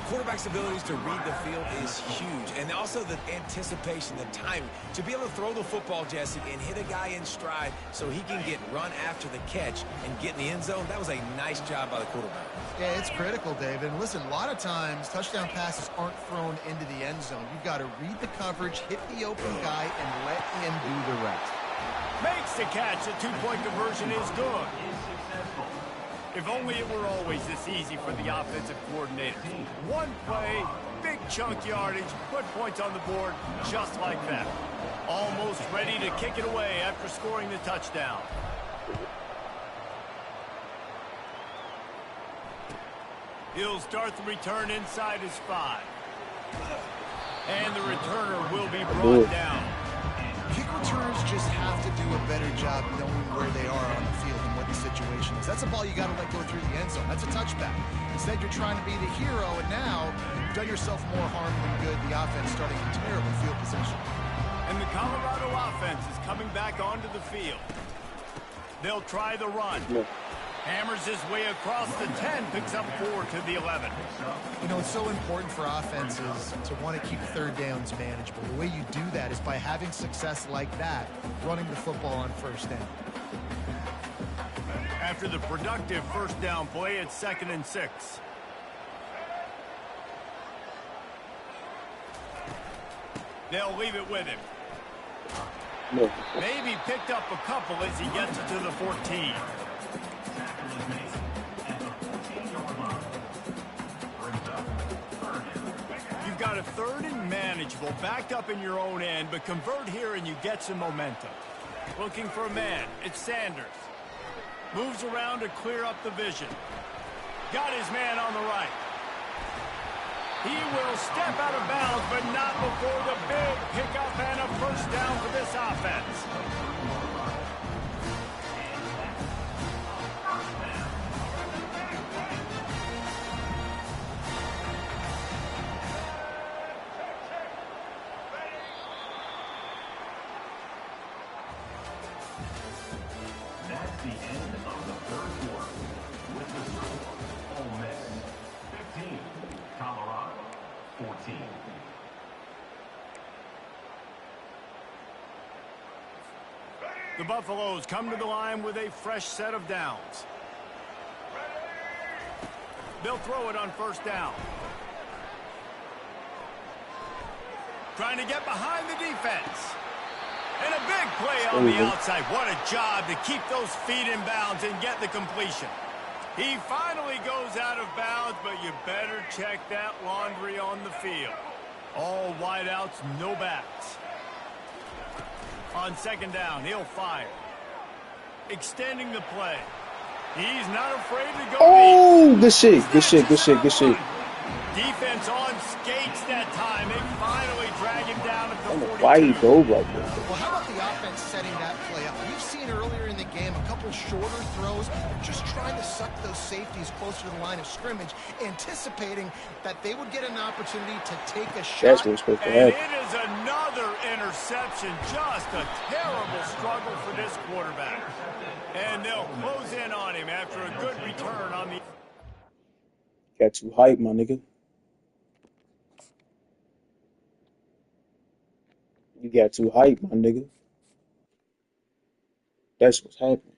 Quarterback's abilities to read the field is huge. And also the anticipation, the timing. To be able to throw the football, Jesse, and hit a guy in stride so he can get run after the catch and get in the end zone, that was a nice job by the quarterback. Yeah, it's critical, David. And listen, a lot of times touchdown passes aren't thrown into the end zone. You've got to read the coverage, hit the open guy, and let him do the rest. Makes the catch. The 2-point conversion is good. If only it were always this easy for the offensive coordinator. One play, big chunk yardage, put points on the board just like that. Almost ready to kick it away after scoring the touchdown. He'll start the return inside his 5. And the returner will be brought down. Kick returners just have to do a better job knowing where they are on the field and what the situation is. That's a ball you got to let go through the end zone. That's a touchback. Instead, you're trying to be the hero, and now you've done yourself more harm than good. The offense starting in terrible field position. And the Colorado offense is coming back onto the field. They'll try the run. No. Hammers his way across the 10, picks up 4 to the 11. You know, it's so important for offenses to want to keep third downs manageable. The way you do that is by having success like that, running the football on first down. After the productive first down play, it's 2nd and 6. They'll leave it with him. No. Maybe picked up a couple as he gets it to the 14. You've got a 3rd and manageable, backed up in your own end, but convert here and you get some momentum. Looking for a man. It's Sanders. Moves around to clear up the vision. Got his man on the right. He will step out of bounds, but not before the big pickup and a first down for this offense. That's the end of the third quarter. With the score, Ole Miss 15, Colorado 14. The Buffaloes come to the line with a fresh set of downs. They'll throw it on first down. Trying to get behind the defense. And a big play on the outside. What a job to keep those feet in bounds and get the completion. He finally goes out of bounds, but you better check that laundry on the field. All wideouts, no backs. On 2nd down, he'll fire. Extending the play. He's not afraid to go Oh, good shit, good shit, good shit, good shit. Defense on skates that time. They finally drag him down at I don't the know 42. why he dove like that. Well, how about the offense setting that play up? We've seen earlier in the game a couple shorter throws, just trying to suck those safeties closer to the line of scrimmage, anticipating that they would get an opportunity to take a shot. That's what's supposed to And happen. it is another interception. Just a terrible struggle for this quarterback. And they'll close in on him after a good return on the... Got too hype, my nigga. You got too hype, my nigga. That's what's happening.